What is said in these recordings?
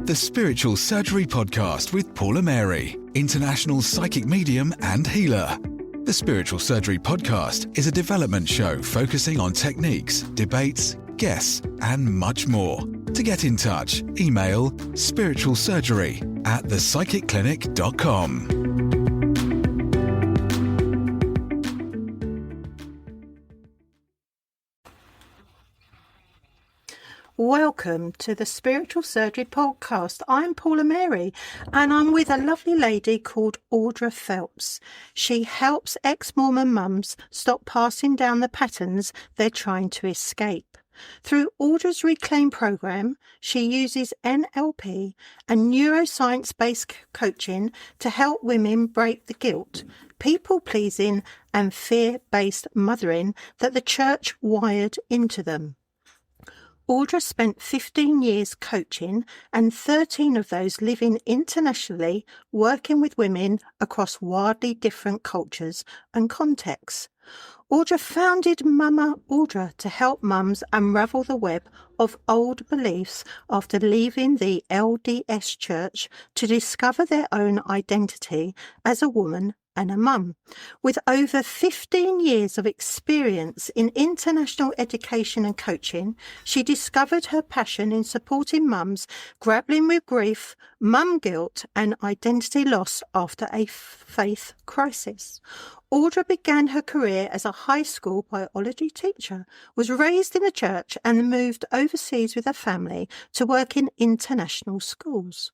The Spiritual Surgery Podcast with Paula Mary, international psychic medium and healer. The Spiritual Surgery Podcast is a development show focusing on techniques, debates, guests, and much more. To get in touch, email spiritualsurgery@thepsychicclinic.com. Welcome to the Spiritual Surgery Podcast. I'm Paula Mary and I'm with a lovely lady called Audra Phelps. She helps ex-Mormon mums stop passing down the patterns they're trying to escape. Through Audra's Reclaim program, she uses NLP and neuroscience-based coaching to help women break the guilt, people-pleasing and fear-based mothering that the church wired into them. Audra spent 15 years coaching and 13 of those living internationally, working with women across wildly different cultures and contexts. Audra founded Mama Audra to help mums unravel the web of old beliefs after leaving the LDS church to discover their own identity as a woman and a mum. With over 15 years of experience in international education and coaching, she discovered her passion in supporting mums grappling with grief, mum guilt, and identity loss after a faith crisis. Audra began her career as a high school biology teacher, was raised in the church, and moved overseas with her family to work in international schools.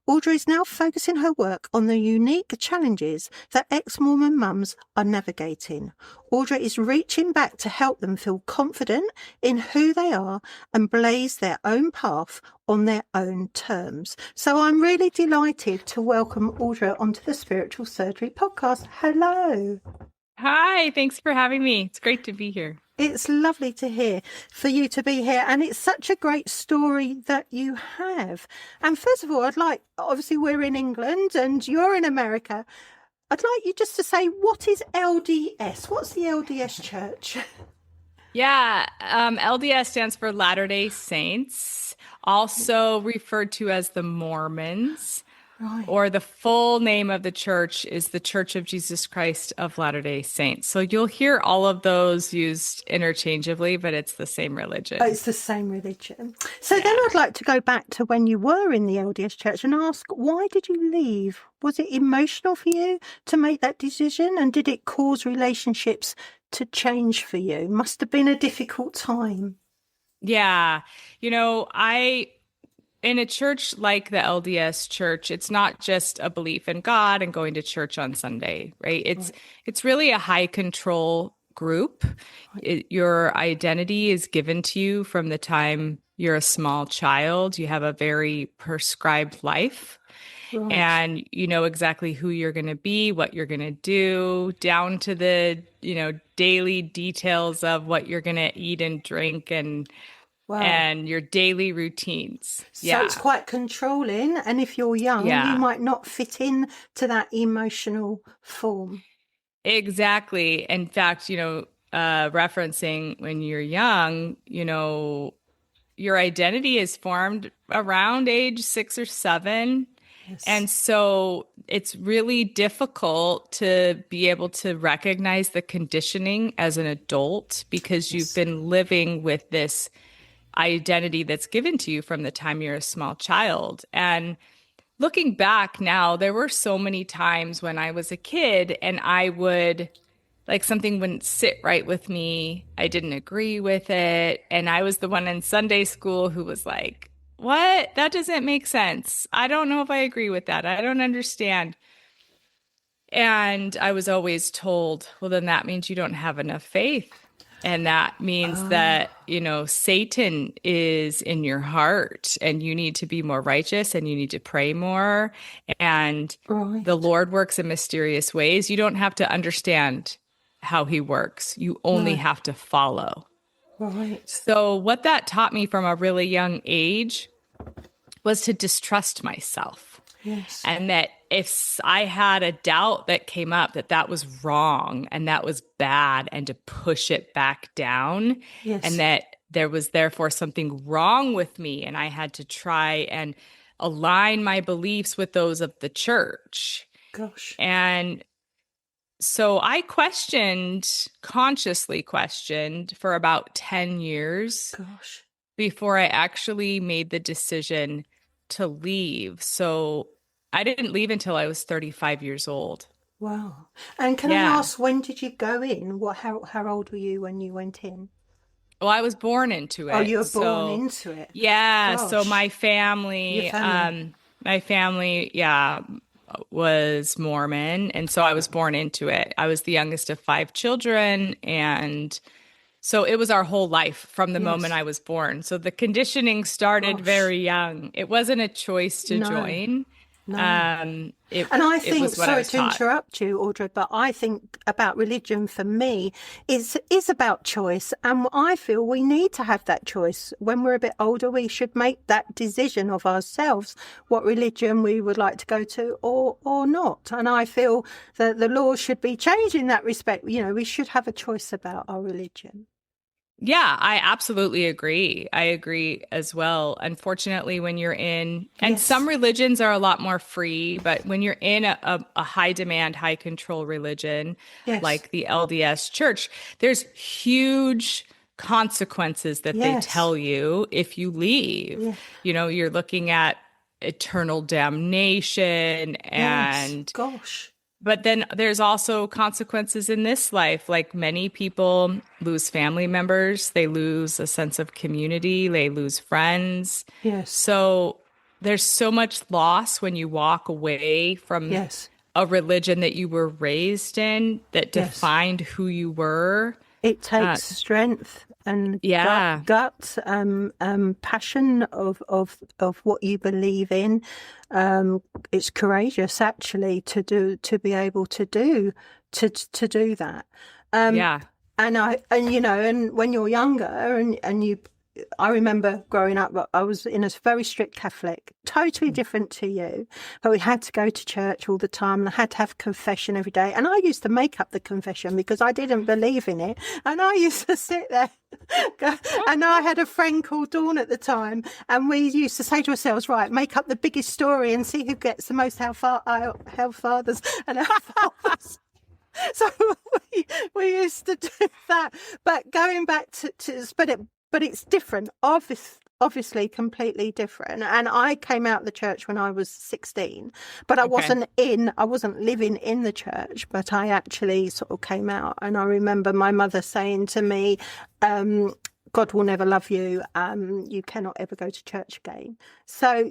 Audra is now focusing her work on the unique challenges that ex-Mormon mums are navigating. Audra is reaching back to help them feel confident in who they are and blaze their own path on their own terms. So I'm really delighted to welcome Audra onto the Spiritual Surgery Podcast. Hello. Hi, thanks for having me. It's great to be here. It's lovely to hear for you to be here, and it's such a great story that you have. And first of all, obviously we're in England and you're in America. I'd like you just to say, what is LDS? What's the LDS church? Yeah, LDS stands for Latter-day Saints, also referred to as the Mormons. Right. Or the full name of the church is the Church of Jesus Christ of Latter-day Saints. So you'll hear all of those used interchangeably, but it's the same religion. Oh, it's the same religion. So then I'd like to go back to when you were in the LDS church and ask, why did you leave? Was it emotional for you to make that decision? And did it cause relationships to change for you? Must have been a difficult time. Yeah. In a church like the LDS church, it's not just a belief in God and going to church on Sunday, right? It's really a high control group. Your identity is given to you from the time you're a small child. You have a very prescribed life. Right. And you know exactly who you're going to be, what you're going to do, down to the, daily details of what you're going to eat and drink and your daily routines. So it's quite controlling. And if you're young, you might not fit in to that emotional form. Exactly. In fact, referencing when you're young, your identity is formed around age 6 or 7. Yes. And so it's really difficult to be able to recognize the conditioning as an adult because you've been living with this identity that's given to you from the time you're a small child. And looking back now, there were so many times when I was a kid and I would, something wouldn't sit right with me. I didn't agree with it. And I was the one in Sunday school who was like, what? That doesn't make sense. I don't know if I agree with that. I don't understand. And I was always told, well, then that means you don't have enough faith. And that means that, Satan is in your heart and you need to be more righteous and you need to pray more. And the Lord works in mysterious ways. You don't have to understand how he works. You only have to follow. Right. So what that taught me from a really young age was to distrust myself. Yes. And that if I had a doubt that came up that was wrong and that was bad, and to push it back down, and that there was therefore something wrong with me and I had to try and align my beliefs with those of the church. Gosh. And so I consciously questioned for about 10 years Gosh. before I actually made the decision to leave. So I didn't leave until I was 35 years old. Wow. And can I ask, when did you go in? How old were you when you went in? Well, I was born into it. Oh, you were born into it. Yeah. Gosh. So my family, Your family. was Mormon. And so I was born into it. I was the youngest of 5 children. And so it was our whole life from the moment I was born. So the conditioning started very young. It wasn't a choice to join. No. And I think, sorry to interrupt you, Audra, but I think about religion for me is about choice. And I feel we need to have that choice. When we're a bit older, we should make that decision of ourselves, what religion we would like to go to or not. And I feel that the law should be changed in that respect. You know, we should have a choice about our religion. Yeah, I absolutely agree. I agree as well. Unfortunately, when you're in, and some religions are a lot more free, but when you're in a high demand, high control religion, like the LDS Church, there's huge consequences that they tell you if you leave. Yeah. You know, you're looking at eternal damnation and gosh. But then there's also consequences in this life. Like many people lose family members, they lose a sense of community, they lose friends. Yes. So there's so much loss when you walk away from a religion that you were raised in, that defined who you were. It takes strength and guts, passion of what you believe in. It's courageous actually to be able to do that. And when you're younger and I remember growing up, I was in a very strict Catholic, totally different to you, but we had to go to church all the time and I had to have confession every day. And I used to make up the confession because I didn't believe in it. And I used to sit there and I had a friend called Dawn at the time. And we used to say to ourselves, right, make up the biggest story and see who gets the most hellfathers and hellfathers. So we used to do that. But going back but it's different, obviously completely different. And I came out of the church when I was 16, but I wasn't living in the church, but I actually sort of came out. And I remember my mother saying to me, God will never love you. You cannot ever go to church again. So,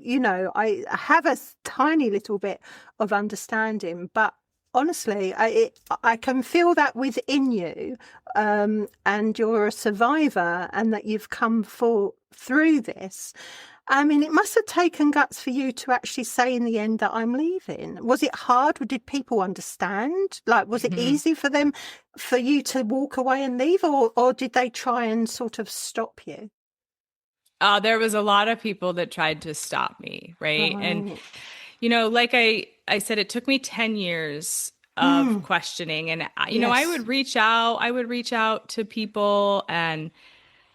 you know, I have a tiny little bit of understanding, but honestly, I can feel that within you, and you're a survivor and that you've come through this. I mean, it must have taken guts for you to actually say in the end that I'm leaving. Was it hard? Did people understand? Like, was it easy for you to walk away and leave, or did they try and sort of stop you? There was a lot of people that tried to stop me, right? And you know, like I said, it took me 10 years of questioning. And, you know, I would reach out to people and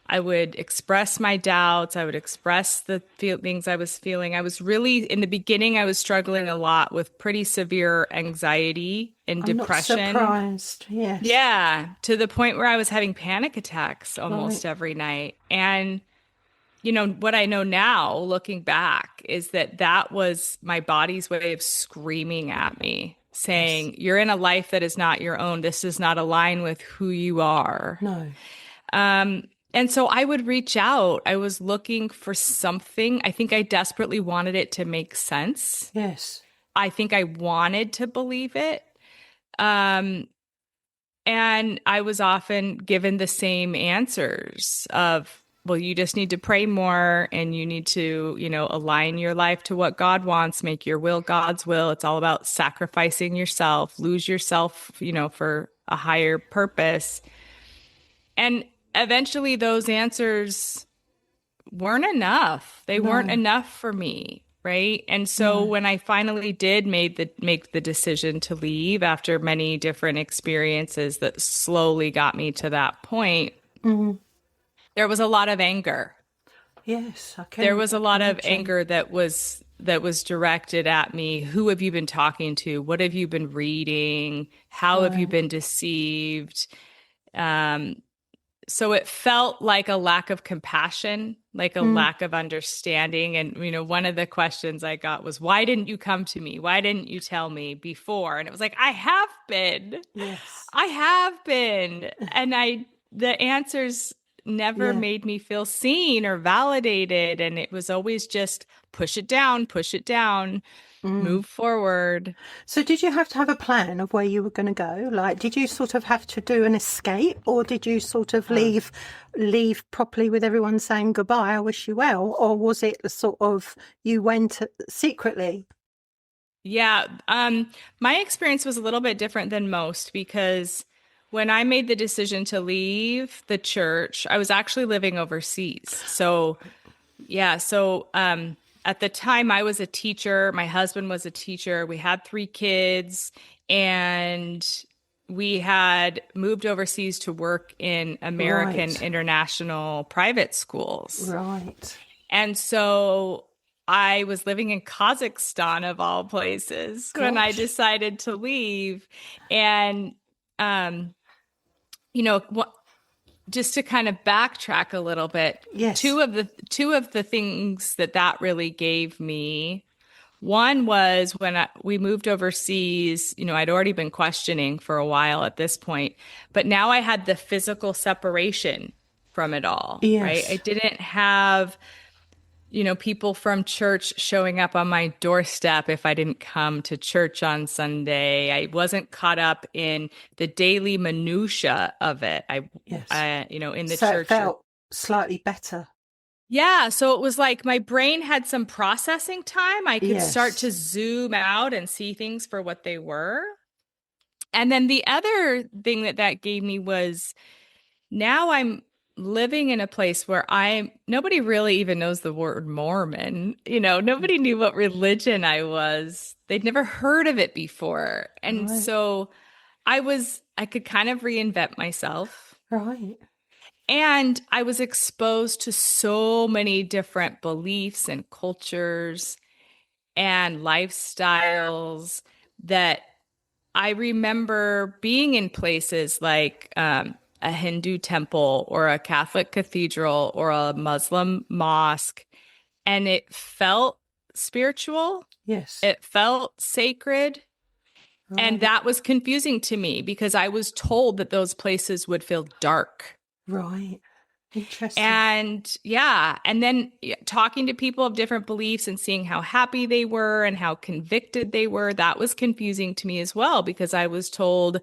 I would express my doubts. I would express the things I was feeling. I was really, in the beginning, I was struggling a lot with pretty severe anxiety and depression. I'm not surprised, yes. Yeah, to the point where I was having panic attacks almost every night. And you know, what I know now, looking back, is that was my body's way of screaming at me, saying, you're in a life that is not your own. This does not align with who you are. No. And so I would reach out. I was looking for something. I think I desperately wanted it to make sense. Yes. I think I wanted to believe it. And I was often given the same answers of, well, you just need to pray more and you need to, you know, align your life to what God wants, make your will God's will. It's all about sacrificing yourself, lose yourself, you know, for a higher purpose. And eventually those answers weren't enough. They weren't enough for me, right? And so when I finally did make the decision to leave after many different experiences that slowly got me to that point, there was a lot of anger. Yes, I There can. was I a can lot of imagine. anger that was directed at me. Who have you been talking to? What have you been reading? How have you Right. been deceived? Um, so it felt like a lack of compassion, like a Mm, lack of understanding. And, one of the questions I got was, why didn't you come to me? Why didn't you tell me before? And it was like, I have been. yes. I have been. And the answers never Yeah. made me feel seen or validated. And it was always just push it down, Mm. move forward. So did you have to have a plan of where you were going to go? Like, did you sort of have to do an escape, or did you sort of leave properly with everyone saying goodbye, I wish you well, or was it the sort of you went secretly? Yeah, my experience was a little bit different than most because when I made the decision to leave the church, I was actually living overseas. So, yeah, at the time I was a teacher, my husband was a teacher, we had 3 kids, and we had moved overseas to work in American Right. international private schools. Right. And so I was living in Kazakhstan of all places when I Gosh. decided to leave. And, um, you know, wh- just to kind of backtrack a little bit, Yes. two of the things that really gave me. One was when we moved overseas, I'd already been questioning for a while at this point, but now I had the physical separation from it all, right? I Yes. didn't have people from church showing up on my doorstep if I didn't come to church on Sunday. I wasn't caught up in the daily minutia of it. Yes. In the So it church, felt slightly better. yeah. So it was like my brain had some processing time. I could start Yes. to zoom out and see things for what they were. And then the other thing that gave me was now I'm living in a place where nobody really even knows the word Mormon. Nobody knew what religion I was. They'd never heard of it before. And Right. so I could kind of reinvent myself. Right. And I was exposed to so many different beliefs and cultures and lifestyles that I remember being in places like a Hindu temple or a Catholic cathedral or a Muslim mosque, and it felt spiritual. Yes. It felt sacred. And Right. that was confusing to me because I was told that those places would feel dark. Right. Interesting. And yeah, and then talking to people of different beliefs and seeing how happy they were and how convicted they were, that was confusing to me as well because I was told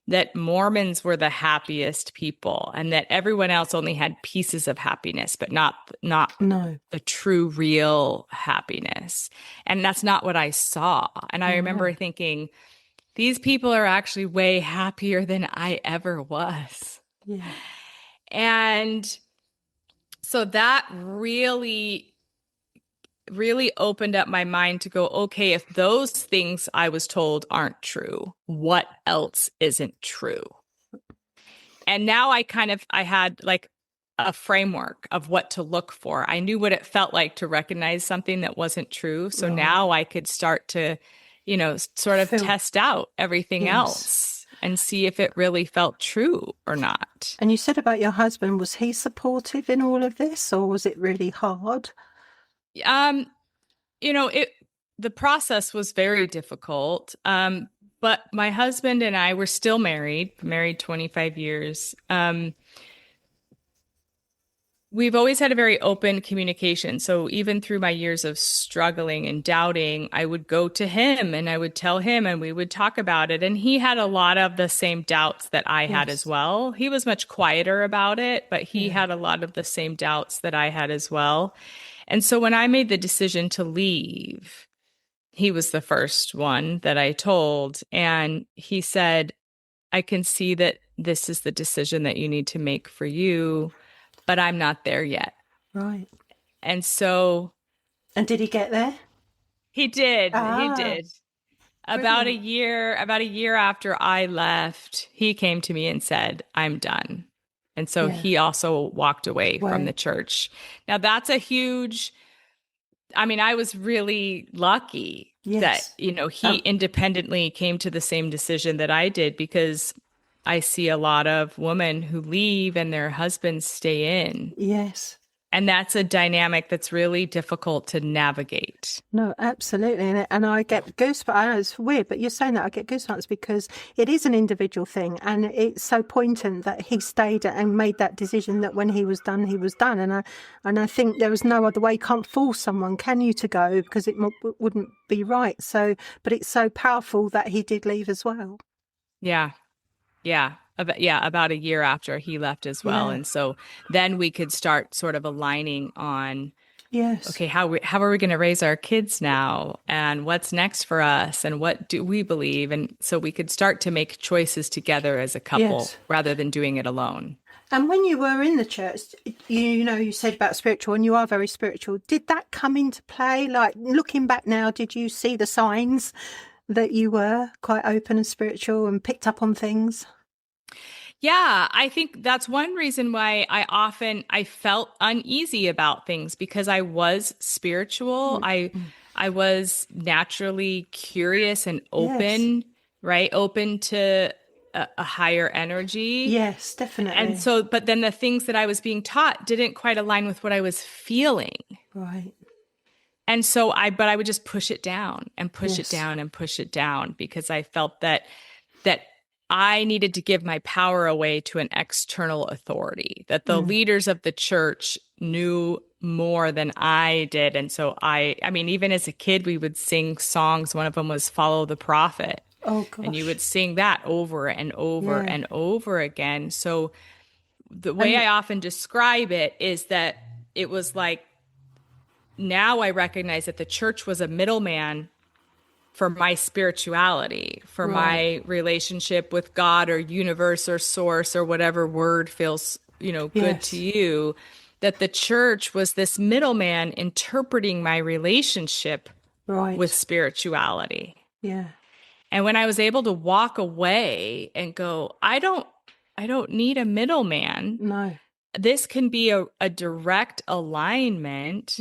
that Mormons were the happiest people and that everyone else only had pieces of happiness, but not No. the true real happiness. And that's not what I saw. And I remember No. thinking, these people are actually way happier than I ever was. Yeah. And so that really opened up my mind to go, okay, if those things I was told aren't true, what else isn't true? And now I had like a framework of what to look for. I knew what it felt like to recognize something that wasn't true. So Right. now I could start to, sort of Feel. test out everything Yes. else and see if it really felt true or not. And you said about your husband, was he supportive in all of this, or was it really hard? Um, it the process was very difficult. But my husband and I were still married 25 years. We've always had a very open communication. So even through my years of struggling and doubting, I would go to him and I would tell him and we would talk about it. And he had a lot of the same doubts that I had as Yes. well. He was much quieter about it, but he Yeah. had a lot of the same doubts that I had as well. And so when I made the decision to leave, he was the first one that I told. And he said, I can see that this is the decision that you need to make for you, but I'm not there yet. Right. And so And did he get there? he did. He Ah, did. brilliant. About a year after I left, he came to me and said, I'm done. And so Yeah. he also walked away from the church. Now that's a huge, I mean, I was really lucky that, Yes. he independently came to the same decision that I did, because I see a lot of women who leave and their husbands stay in. Yes. And that's a dynamic that's really difficult to navigate. No, absolutely. And I get goosebumps. I know it's weird, but you're saying that I get goosebumps because it is an individual thing. And it's so poignant that he stayed and made that decision that when he was done, he was done. And I think there was no other way. You can't force someone, can you, to go, because it wouldn't be right. So, but it's so powerful that he did leave as well. Yeah. Yeah. About a year after he left as well. Yeah. And so then we could start sort of aligning on, yes, okay, how are we going to raise our kids now? And what's next for us? And what do we believe? And so we could start to make choices together as a couple rather than doing it alone. And when you were in the church, you said about spiritual, and you are very spiritual. Did that come into play? Like, looking back now, did you see the signs that you were quite open and spiritual and picked up on things? Yeah, I think that's one reason why I felt uneasy about things, because I was spiritual. Mm-hmm. I was naturally curious and open, right? Open to a higher energy. Yes, definitely. And so, but then the things that I was being taught didn't quite align with what I was feeling. Right. And so but I would just push it down and push it down and push it down, because I felt that I needed to give my power away to an external authority, that the leaders of the church knew more than I did. And so I mean, even as a kid, we would sing songs. One of them was Follow the Prophet. Oh, gosh. And you would sing that over and over and over again. So the way I often describe it is that it was like, now I recognize that the church was a middleman for my spirituality, for my relationship with God or universe or source or whatever word feels, good to you, that the church was this middleman interpreting my relationship with spirituality. Yeah. And when I was able to walk away and go, I don't need a middleman. No. This can be a direct alignment.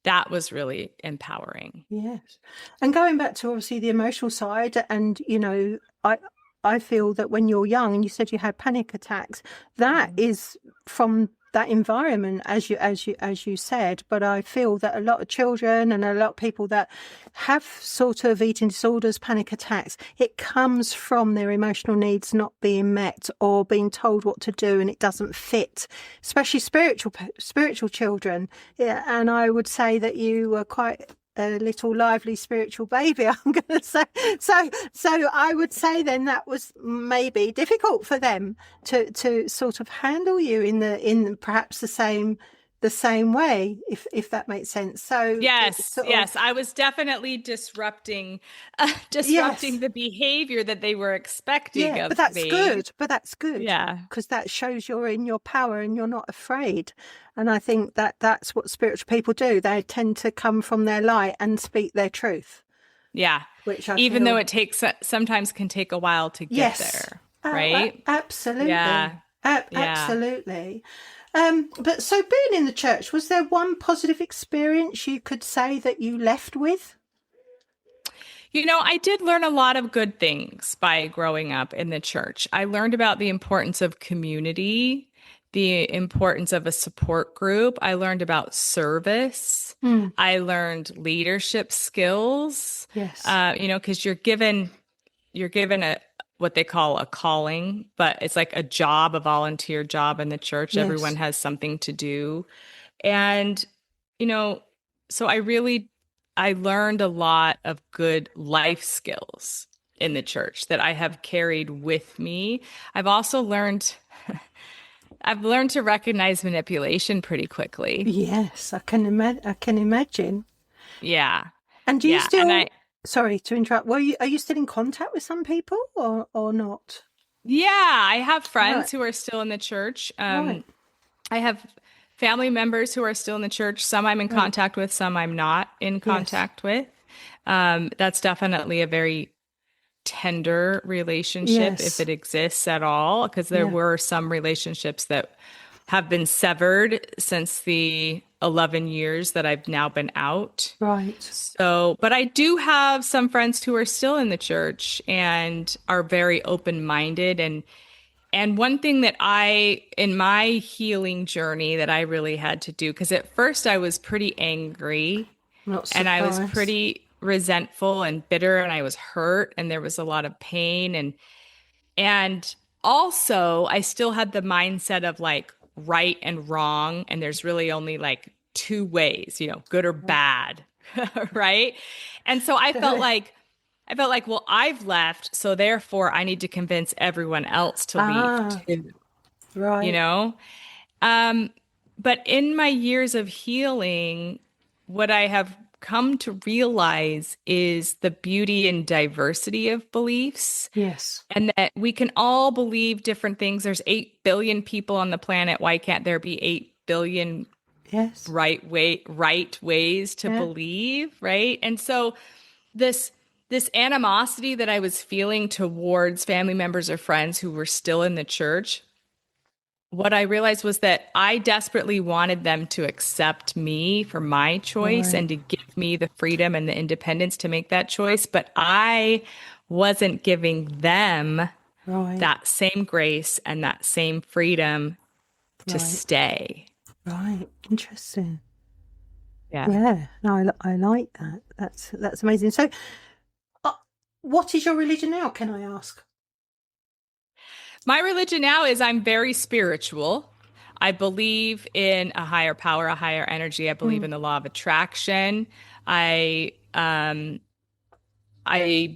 That was really empowering. Yes. And going back to obviously the emotional side, and I feel that when you're young, and you said you had panic attacks, that is from that environment, as you said. But I feel that a lot of children and a lot of people that have sort of eating disorders, panic attacks, it comes from their emotional needs not being met or being told what to do, and it doesn't fit, especially spiritual children. Yeah, and I would say that you were quite a little lively spiritual baby, I'm going to say. So I would say then that was maybe difficult for them to sort of handle you in perhaps the same way, if that makes sense. So yes, I was definitely disrupting the behavior that they were expecting of me. But that's good. Yeah, because that shows you're in your power and you're not afraid. And I think that's what spiritual people do. They tend to come from their light and speak their truth. Yeah, which even though it sometimes can take a while to get there, right? Absolutely. Yeah. Absolutely. But so being in the church, was there one positive experience you could say that you left with? I did learn a lot of good things by growing up in the church. I learned about the importance of community, the importance of a support group. I learned about service. I learned leadership skills. Yes. Because you're given what they call a calling, but it's like a job, a volunteer job in the church. Yes. Everyone has something to do. And, so I learned a lot of good life skills in the church that I have carried with me. I've also learned to recognize manipulation pretty quickly. Yes, I can imagine. Yeah. And do you still... Sorry to interrupt. Are you still in contact with some people or not? Yeah, I have friends who are still in the church. I have family members who are still in the church. Some I'm in contact with, some I'm not in contact with. That's definitely a very tender relationship, Yes. if it exists at all, because there were some relationships that have been severed since the 11 years that I've now been out. Right. So, but I do have some friends who are still in the church and are very open-minded. And one thing that in my healing journey that I really had to do, because at first I was pretty angry Not and I was surprised. pretty resentful and bitter and I was hurt and there was a lot of pain. And also I still had the mindset of like right and wrong. And there's really only like two ways, good or bad. Right. And so I felt like, well, I've left, so therefore I need to convince everyone else to leave too, Right. But in my years of healing, what I have come to realize is the beauty and diversity of beliefs. Yes. And that we can all believe different things. There's 8 billion people on the planet. Why can't there be 8 billion Yes. right ways to believe, right? And so this animosity that I was feeling towards family members or friends who were still in the church, what I realized was that I desperately wanted them to accept me for my choice and to give me the freedom and the independence to make that choice. But I wasn't giving them that same grace and that same freedom to stay. Right. Interesting. Yeah. Yeah. No, I like that. That's amazing. So, what is your religion now, can I ask? My religion now is I'm very spiritual. I believe in a higher power, a higher energy. I believe in the law of attraction. I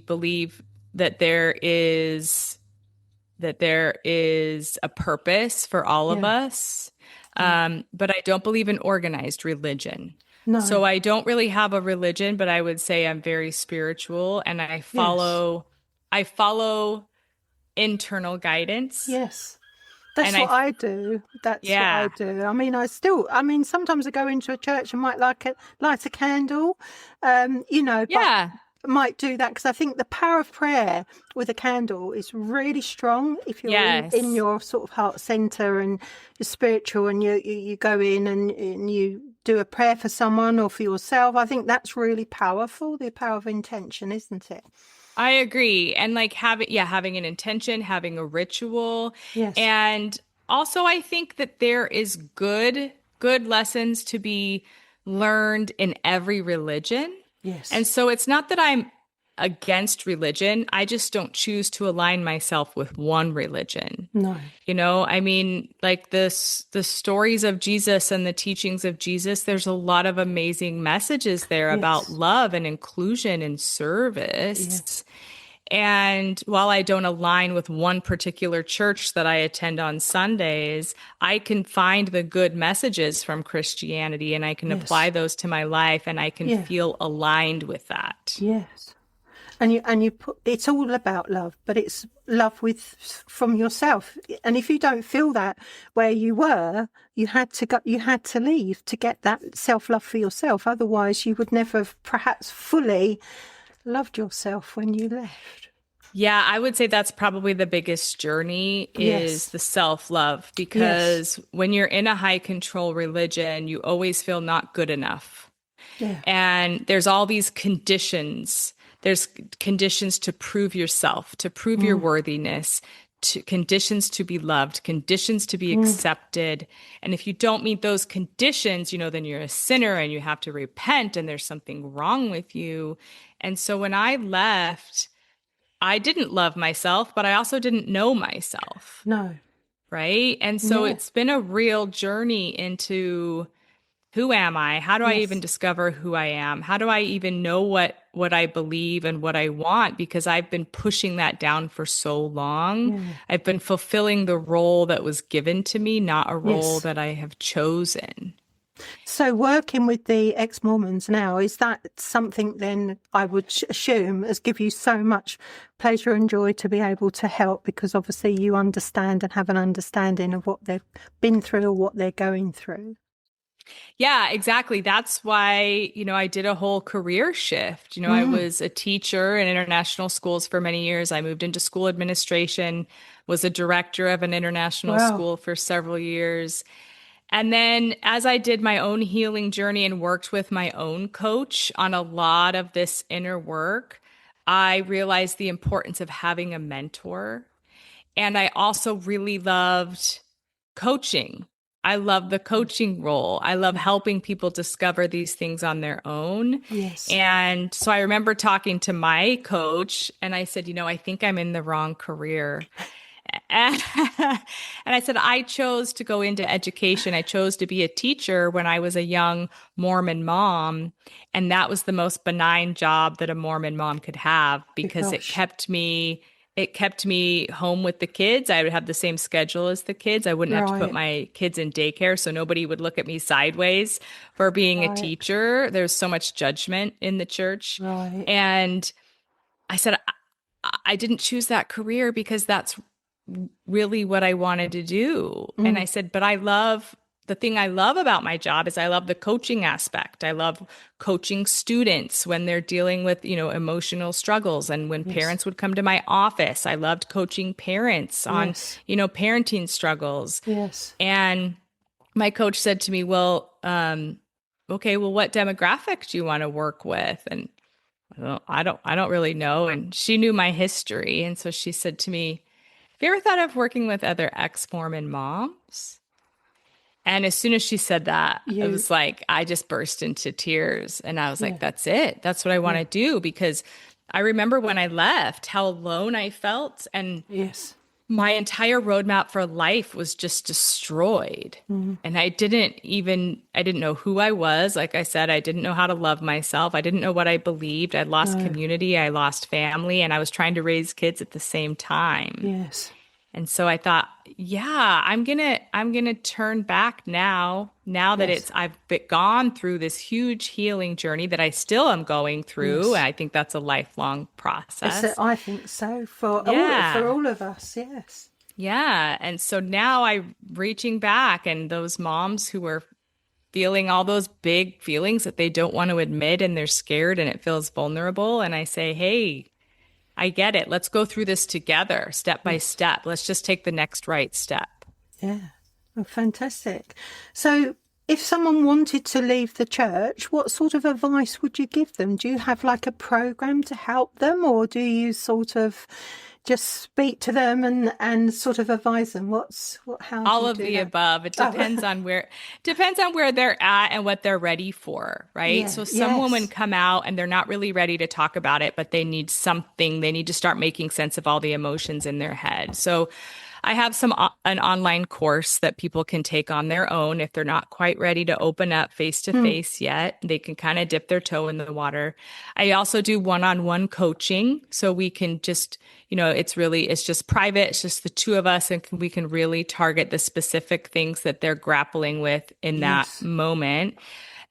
believe that there is a purpose for all of us. But I don't believe in organized religion. No. So I don't really have a religion, but I would say I'm very spiritual and I follow internal guidance. Yes. That's what I do. That's what I do. I mean, sometimes I go into a church and might light a candle, but might do that because I think the power of prayer with a candle is really strong if you're in your sort of heart center and you're spiritual and you go in and you do a prayer for someone or for yourself. I think that's really powerful, the power of intention, isn't it? I agree. And like having an intention, having a ritual. Yes. And also I think that there is good lessons to be learned in every religion. Yes. And so it's not that I'm against religion. I just don't choose to align myself with one religion. No. I mean, like the stories of Jesus and the teachings of Jesus, there's a lot of amazing messages there about love and inclusion and service. Yes. And while I don't align with one particular church that I attend on Sundays, I can find the good messages from Christianity and I can apply those to my life and I can feel aligned with that. Yes. And you put, it's all about love, but it's love from yourself. And if you don't feel that where you were, you had to leave to get that self-love for yourself. Otherwise you would never have perhaps fully loved yourself when you left. Yeah, I would say that's probably the biggest journey is the self-love, because when you're in a high control religion, you always feel not good enough. Yeah. And there's all these conditions. There's conditions to prove yourself, to prove your worthiness, conditions to be loved, conditions to be accepted. And if you don't meet those conditions, then you're a sinner and you have to repent and there's something wrong with you. And so when I left, I didn't love myself, but I also didn't know myself. No. Right? And so it's been a real journey into who am I? How do I even discover who I am? How do I even know what I believe and what I want? Because I've been pushing that down for so long. Yeah. I've been fulfilling the role that was given to me, not a role that I have chosen. So working with the ex-Mormons now, is that something then I would assume has given you so much pleasure and joy to be able to help, because obviously you understand and have an understanding of what they've been through or what they're going through? Yeah, exactly. That's why, I did a whole career shift. I Mm. was a teacher in international schools for many years. I moved into school administration, was a director of an international Wow. school for several years. And then as I did my own healing journey and worked with my own coach on a lot of this inner work, I realized the importance of having a mentor. And I also really loved coaching. I love the coaching role. I love helping people discover these things on their own. Yes. And so I remember talking to my coach and I said, I think I'm in the wrong career. And, I said, I chose to go into education. I chose to be a teacher when I was a young Mormon mom. And that was the most benign job that a Mormon mom could have because it Gosh. kept me home with the kids. I would have the same schedule as the kids. I wouldn't have to put Right. my kids in daycare, so nobody would look at me sideways for being a Right. teacher. There's so much judgment in the church. Right. And I said, I didn't choose that career because that's really what I wanted to do. And I said, but the thing I love about my job is I love the coaching aspect. I love coaching students when they're dealing with, emotional struggles. And when Yes. parents would come to my office, I loved coaching parents on, Yes. parenting struggles. Yes. And my coach said to me, well, okay, well, what demographic do you want to work with? And I don't really know. And she knew my history. And so she said to me, have you ever thought of working with other ex-Mormon moms? And as soon as she said that, it You. was like, I just burst into tears. And I was Yeah. like, that's it. That's what I want to do. Because I remember when I left, how alone I felt. And Yes. my entire roadmap for life was just destroyed. And I didn't know who I was. Like I said, I didn't know how to love myself. I didn't know what I believed. I lost community. I lost family. And I was trying to raise kids at the same time. Yes. And so I thought, yeah, I'm gonna turn back now that Yes. I've gone through this huge healing journey that I still am going through. Yes. And I think that's a lifelong process. I think so for Yeah. all of us. Yes. Yeah. And so now I'm reaching back, and those moms who are feeling all those big feelings that they don't want to admit and they're scared and it feels vulnerable. And I say, hey, I get it. Let's go through this together, step by step. Let's just take the next right step. Yeah. Oh, fantastic. So, if someone wanted to leave the church, what sort of advice would you give them? Do you have like a program to help them, or do you sort of just speak to them and sort of advise them? How do All you of do the that? above. It depends on where they're at and what they're ready for, right? Yeah. So some Yes. women come out and they're not really ready to talk about it, but they need something. They need to start making sense of all the emotions in their head. So I have an online course that people can take on their own if they're not quite ready to open up face to face yet. They can kind of dip their toe in the water. I also do one-on-one coaching, so we can just, it's just private. It's just the two of us, and we can really target the specific things that they're grappling with in that Yes. moment.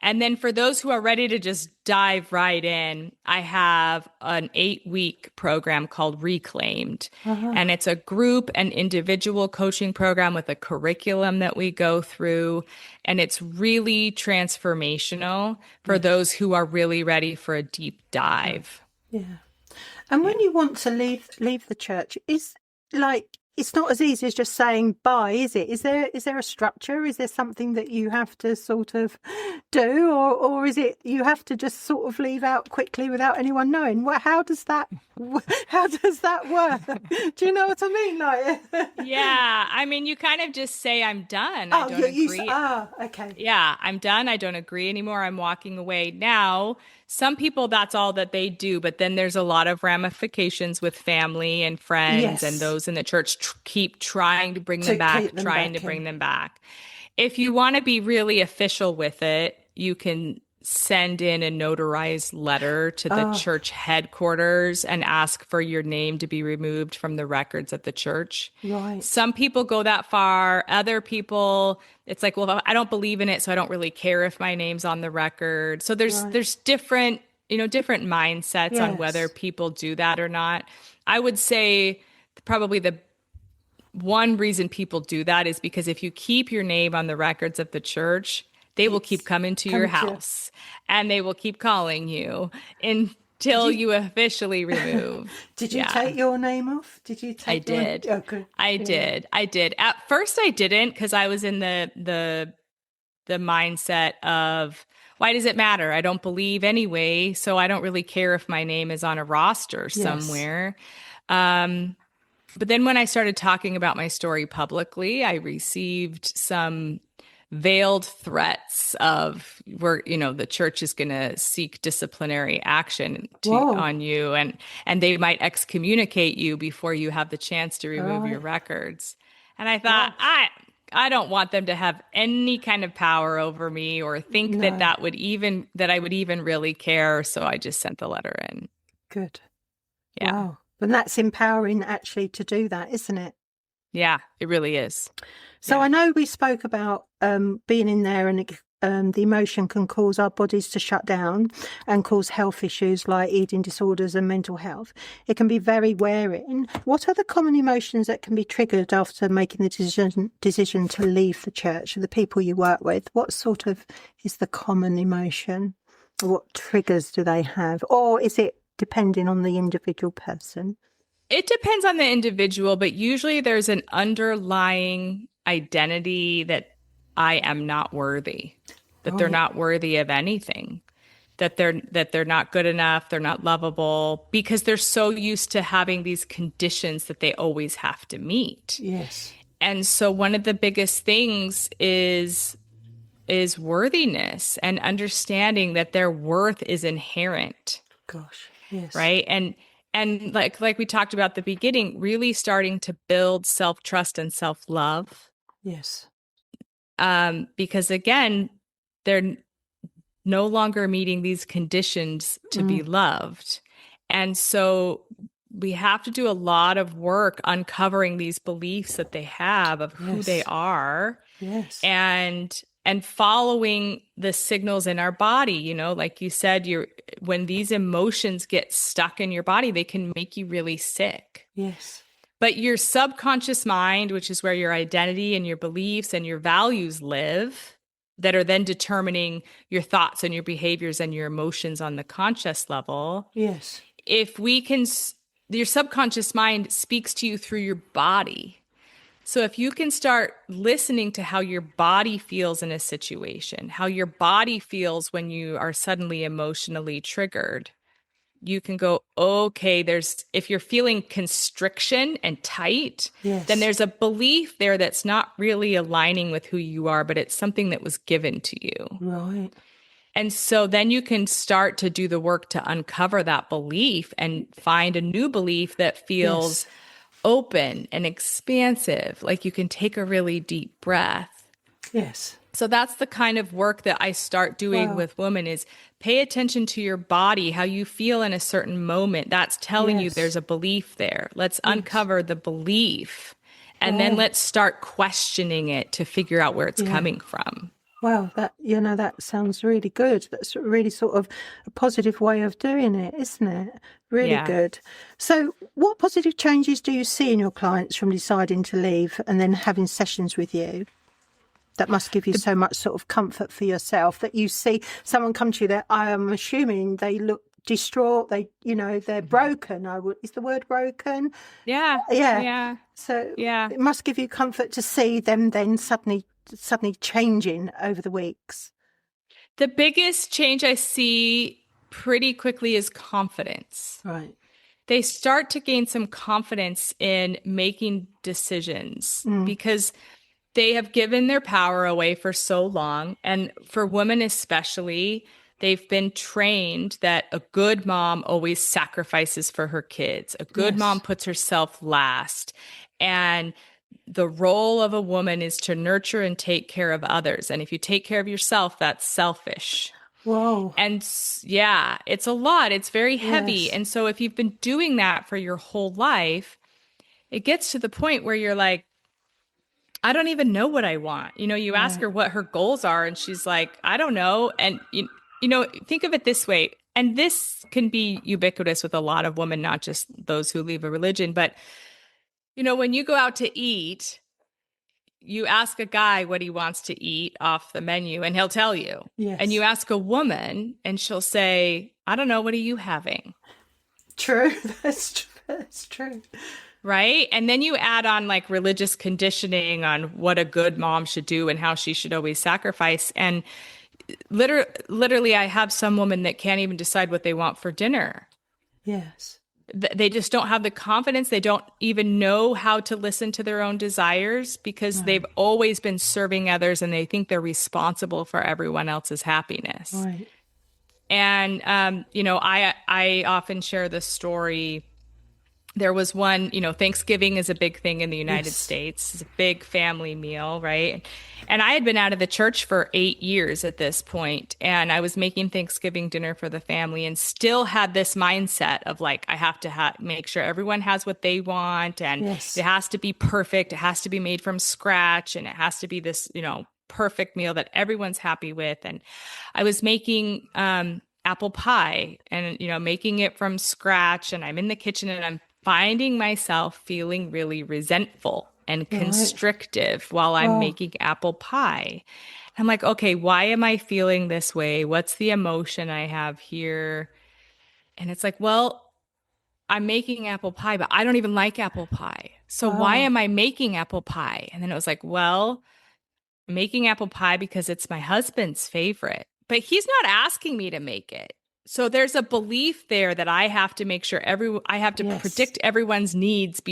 And then for those who are ready to just dive right in, I have an 8-week program called Reclaimed. And it's a group and individual coaching program with a curriculum that we go through. And it's really transformational for those who are really ready for a deep dive. Yeah. And when you want to leave the church, it's not as easy as just saying bye, is it? Is there a structure? Is there something that you have to sort of do, or is it you have to just sort of leave out quickly without anyone knowing? How does that work? Do you know what I mean? Yeah, I mean, you kind of just say, I'm done. Oh, I don't agree. Okay. Yeah, I'm done. I don't agree anymore. I'm walking away. Now, some people, that's all that they do. But then there's a lot of ramifications with family and friends Yes. and those in the church keep trying to bring To them back, keep them trying back to bring in. them back. If you want to be really official with it, you can send in a notarized letter to the church headquarters and ask for your name to be removed from the records of the church. Right. Some people go that far. Other people, it's like, well, I don't believe in it, so I don't really care if my name's on the record. So there's different, different mindsets on Yes. whether people do that or not. I would say probably the one reason people do that is because if you keep your name on the records of the church, they will keep coming to your house and they will keep calling you until you officially remove. Did you take your name off? Did you take I did. Oh, good. I did. At first I didn't, because I was in the mindset of, why does it matter? I don't believe anyway, so I don't really care if my name is on a roster somewhere. But then when I started talking about my story publicly, I received some veiled threats of, the church is going to seek disciplinary action on you, and they might excommunicate you before you have the chance to remove your records. And I thought, I don't want them to have any kind of power over me or think that I would even really care. So I just sent the letter in. Good. Yeah. Wow. And that's empowering actually to do that, isn't it? Yeah, it really is. So I know we spoke about being in there, and the emotion can cause our bodies to shut down and cause health issues like eating disorders and mental health. It can be very wearing. What are the common emotions that can be triggered after making the decision to leave the church, the people you work with? What sort of is the common emotion? What triggers do they have? Or is it depending on the individual person? It depends on the individual, but usually there's an underlying identity that I am not worthy, that they're not worthy of anything, that they're not good enough, they're not lovable, because they're so used to having these conditions that they always have to meet. Yes. And so one of the biggest things is worthiness and understanding that their worth is inherent. Gosh, yes. Right? And like we talked about at the beginning, really starting to build self-trust and self-love. Yes. Because again, they're no longer meeting these conditions to be loved. And so we have to do a lot of work uncovering these beliefs that they have of who they are. Yes. And following the signals in our body, like you said, when these emotions get stuck in your body, they can make you really sick. Yes. But your subconscious mind, which is where your identity and your beliefs and your values live, that are then determining your thoughts and your behaviors and your emotions on the conscious level. Yes. If we can, your subconscious mind speaks to you through your body. So if you can start listening to how your body feels in a situation, how your body feels when you are suddenly emotionally triggered, you can go, okay, if you're feeling constriction and tight, then there's a belief there that's not really aligning with who you are, but it's something that was given to you. Right. And so then you can start to do the work to uncover that belief and find a new belief that feels open and expansive, like you can take a really deep breath. Yes. So that's the kind of work that I start doing with women, is pay attention to your body, how you feel in a certain moment. That's telling you there's a belief there. Let's uncover the belief, and then let's start questioning it to figure out where it's coming from. Wow, that sounds really good. That's really sort of a positive way of doing it, isn't it? Really good. So what positive changes do you see in your clients from deciding to leave and then having sessions with you? That must give you so much sort of comfort for yourself, that you see someone come to you that I am assuming they look distraught, they're broken. Is the word broken? Yeah. So it must give you comfort to see them then suddenly changing over the weeks. The biggest change I see pretty quickly is confidence. Right. They start to gain some confidence in making decisions because they have given their power away for so long. And for women especially, they've been trained that a good mom always sacrifices for her kids. A good mom puts herself last. And the role of a woman is to nurture and take care of others. And if you take care of yourself, that's selfish. Whoa. And it's a lot. It's very heavy. Yes. And so if you've been doing that for your whole life, it gets to the point where you're like, I don't even know what I want. You ask her what her goals are, and she's like, I don't know. And, think of it this way. And this can be ubiquitous with a lot of women, not just those who leave a religion, but when you go out to eat, you ask a guy what he wants to eat off the menu and he'll tell you. Yes. And you ask a woman and she'll say, I don't know, what are you having? True. That's true. Right. And then you add on like religious conditioning on what a good mom should do and how she should always sacrifice. And literally, I have some women that can't even decide what they want for dinner. Yes. They just don't have the confidence. They don't even know how to listen to their own desires because they've always been serving others and they think they're responsible for everyone else's happiness. Right. And, you know, I often share this story. There was one, you know, Thanksgiving is a big thing in the United States. It's a big family meal, right? And I had been out of the church for 8 years at this point, and I was making Thanksgiving dinner for the family and still had this mindset of like, I have to make sure everyone has what they want, and it has to be perfect. It has to be made from scratch, and it has to be this, you know, perfect meal that everyone's happy with. And I was making apple pie and, you know, making it from scratch, and I'm in the kitchen and I'm finding myself feeling really resentful and constrictive while I'm making apple pie. I'm like, okay, why am I feeling this way? What's the emotion I have here? And it's like, well, I'm making apple pie, but I don't even like apple pie. So why am I making apple pie? And then it was like, well, I'm making apple pie because it's my husband's favorite, but he's not asking me to make it. So there's a belief there that I have to make sure I have to predict everyone's needs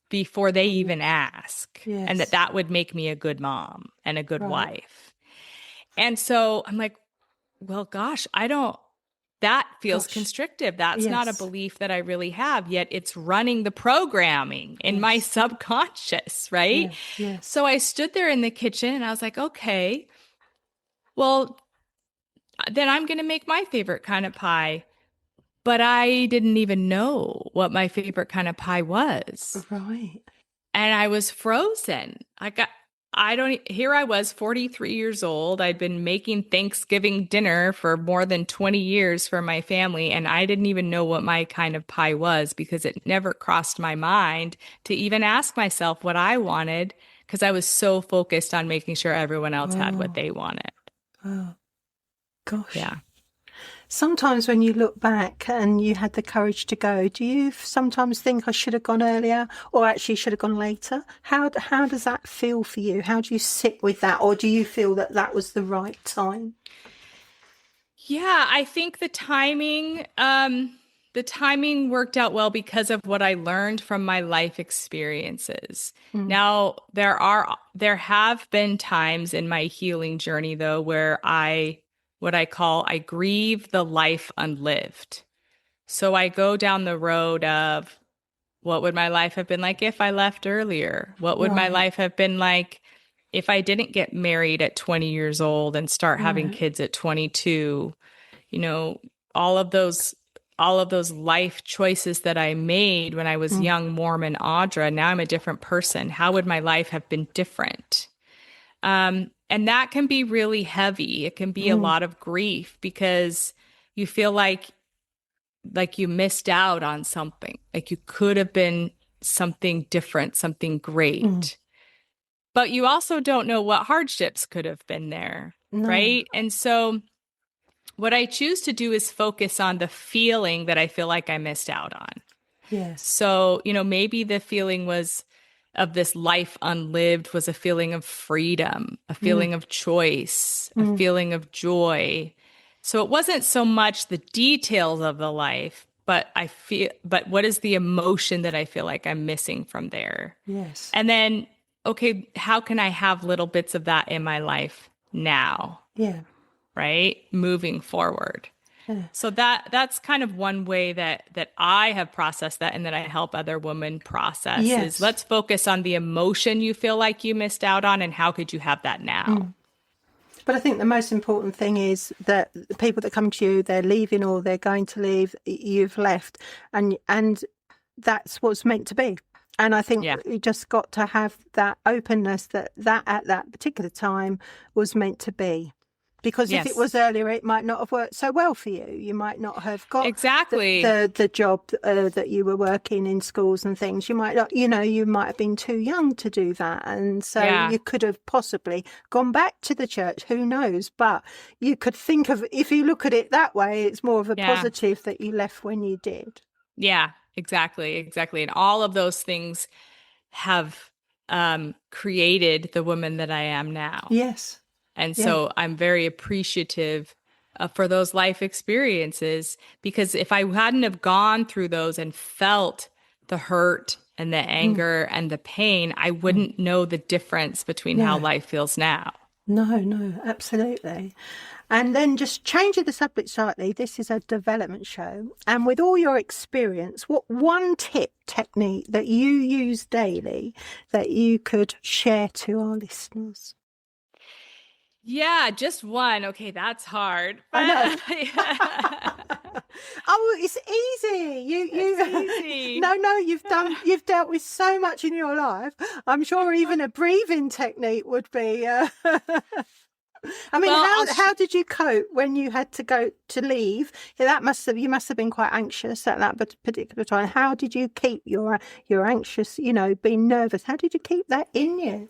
before they even ask, and that would make me a good mom and a good wife. And so I'm like, well, gosh, that feels constrictive. That's not a belief that I really have, yet it's running the programming in my subconscious, right? So I stood there in the kitchen and I was like, okay, well, then I'm going to make my favorite kind of pie. But I didn't even know what my favorite kind of pie was. Right. And I was frozen. Here I was, 43 years old. I'd been making Thanksgiving dinner for more than 20 years for my family. And I didn't even know what my kind of pie was because it never crossed my mind to even ask myself what I wanted because I was so focused on making sure everyone else had what they wanted. Oh. Gosh. Yeah. Sometimes when you look back and you had the courage to go, do you sometimes think I should have gone earlier or actually should have gone later? How does that feel for you? How do you sit with that? Or do you feel that that was the right time? Yeah, I think the timing worked out well because of what I learned from my life experiences. Now, there have been times in my healing journey though where I grieve the life unlived. So I go down the road of what would my life have been like if I left earlier? What would my life have been like if I didn't get married at 20 years old and start having kids at 22? You know, all of those life choices that I made when I was young Mormon Audra, now I'm a different person. How would my life have been different? And that can be really heavy. It can be a lot of grief because you feel like you missed out on something, like you could have been something different, something great. But you also don't know what hardships could have been there, right? And so what I choose to do is focus on the feeling that I feel like I missed out on. Yes. So, you know, maybe the feeling of this life unlived was a feeling of freedom, a feeling of choice, a feeling of joy. So it wasn't so much the details of the life, but what is the emotion that I feel like I'm missing from there? Yes. And then, okay, how can I have little bits of that in my life now? Yeah. Right? Moving forward. So that's kind of one way that I have processed that and that I help other women process is let's focus on the emotion you feel like you missed out on and how could you have that now? But I think the most important thing is that the people that come to you, they're leaving or they're going to leave, you've left, and that's what's meant to be. And I think you just got to have that openness that at that particular time was meant to be. Because if it Yes. was earlier, it might not have worked so well for you. You might not have got Exactly. the job that you were working in schools and things. You might not, you might have been too young to do that. And so Yeah. you could have possibly gone back to the church. Who knows? But you could think of, if you look at it that way, it's more of a Yeah. positive that you left when you did. Yeah, exactly. And all of those things have created the woman that I am now. Yes. And Yeah. so I'm very appreciative for those life experiences, because if I hadn't have gone through those and felt the hurt and the anger and the pain, I wouldn't know the difference between how life feels now. No, absolutely. And then just changing the subject slightly, this is a development show. And with all your experience, what one technique that you use daily that you could share to our listeners? Yeah, just one. Okay, that's hard. I know. Oh, it's easy. It's easy. No, you've dealt with so much in your life. I'm sure even a breathing technique would be. I mean, how did you cope when you had to go to leave? Yeah, you must have been quite anxious at that particular time. How did you keep your anxious, being nervous? How did you keep that in you?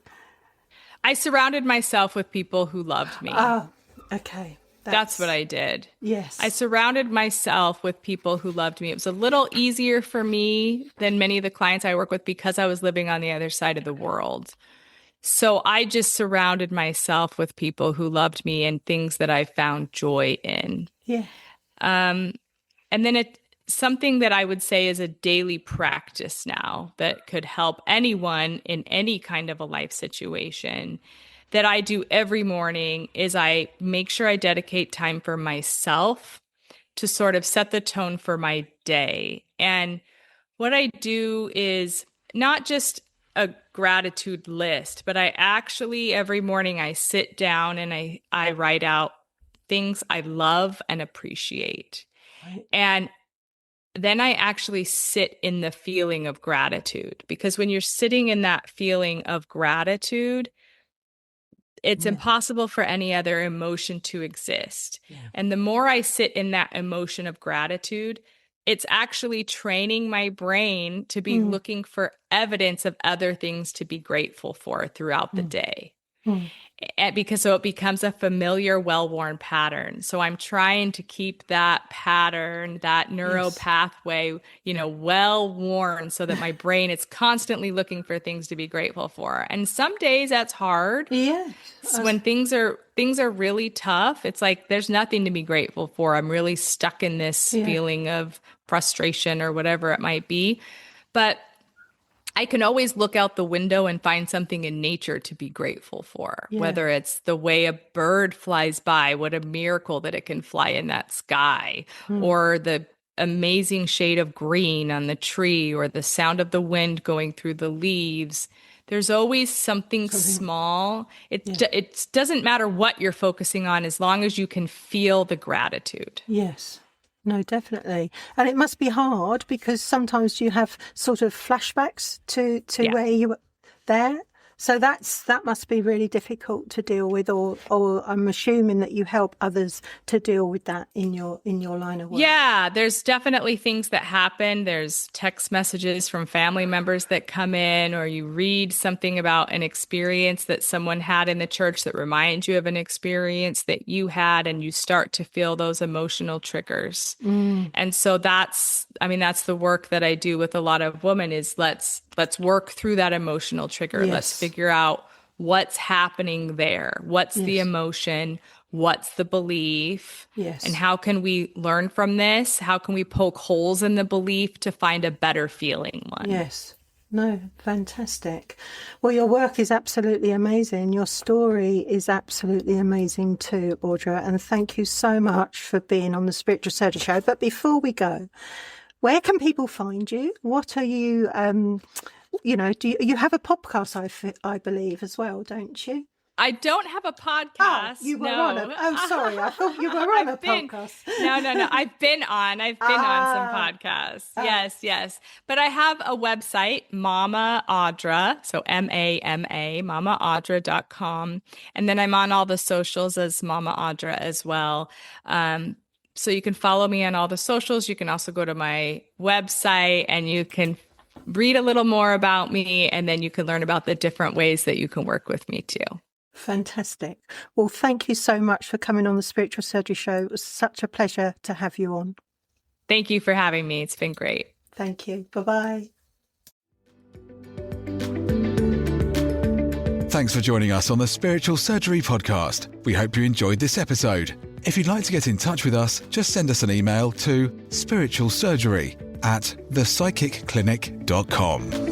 I surrounded myself with people who loved me. Oh, okay. That's what I did. Yes. I surrounded myself with people who loved me. It was a little easier for me than many of the clients I work with because I was living on the other side of the world. So I just surrounded myself with people who loved me and things that I found joy in. Yeah. And then something that I would say is a daily practice now that could help anyone in any kind of a life situation that I do every morning is I make sure I dedicate time for myself to sort of set the tone for my day. And what I do is not just a gratitude list, but I actually every morning I sit down and I write out things I love and appreciate. Right. And then I actually sit in the feeling of gratitude, because when you're sitting in that feeling of gratitude, it's impossible for any other emotion to exist. Yeah. And the more I sit in that emotion of gratitude, it's actually training my brain to be looking for evidence of other things to be grateful for throughout the day. Because it becomes a familiar, well-worn pattern. So I'm trying to keep that pattern, that neural pathway, well-worn, so that my brain is constantly looking for things to be grateful for. And some days that's hard. Yeah. So when things are really tough, it's like there's nothing to be grateful for. I'm really stuck in this feeling of frustration or whatever it might be. But I can always look out the window and find something in nature to be grateful for, whether it's the way a bird flies by, what a miracle that it can fly in that sky, or the amazing shade of green on the tree, or the sound of the wind going through the leaves. There's always something small. It doesn't matter what you're focusing on as long as you can feel the gratitude. Yes. No, definitely. And it must be hard because sometimes you have sort of flashbacks to where you were there. So that must be really difficult to deal with, or I'm assuming that you help others to deal with that in your line of work. Yeah, there's definitely things that happen. There's text messages from family members that come in, or you read something about an experience that someone had in the church that reminds you of an experience that you had, and you start to feel those emotional triggers. And so that's the work that I do with a lot of women is let's work through that emotional trigger. Yes. Let's figure out what's happening there. What's the emotion? What's the belief? Yes. And how can we learn from this? How can we poke holes in the belief to find a better feeling one? Yes. No, fantastic. Well, your work is absolutely amazing. Your story is absolutely amazing too, Audra. And thank you so much for being on the Spiritual Surgery Show. But before we go, where can people find you? What are you, do you have a podcast, I believe, as well, don't you? I don't have a podcast. You were no. on a... Oh, sorry. I thought you were on a podcast. No. I've been on some podcasts. Yes. But I have a website, Mama Audra. So MAMA, mamaudra.com. And then I'm on all the socials as Mama Audra as well. So you can follow me on all the socials. You can also go to my website and you can read a little more about me. And then you can learn about the different ways that you can work with me too. Fantastic. Well, thank you so much for coming on the Spiritual Surgery Show. It was such a pleasure to have you on. Thank you for having me. It's been great. Thank you. Bye-bye. Thanks for joining us on the Spiritual Surgery Podcast. We hope you enjoyed this episode. If you'd like to get in touch with us, just send us an email to spiritualsurgery@thepsychicclinic.com.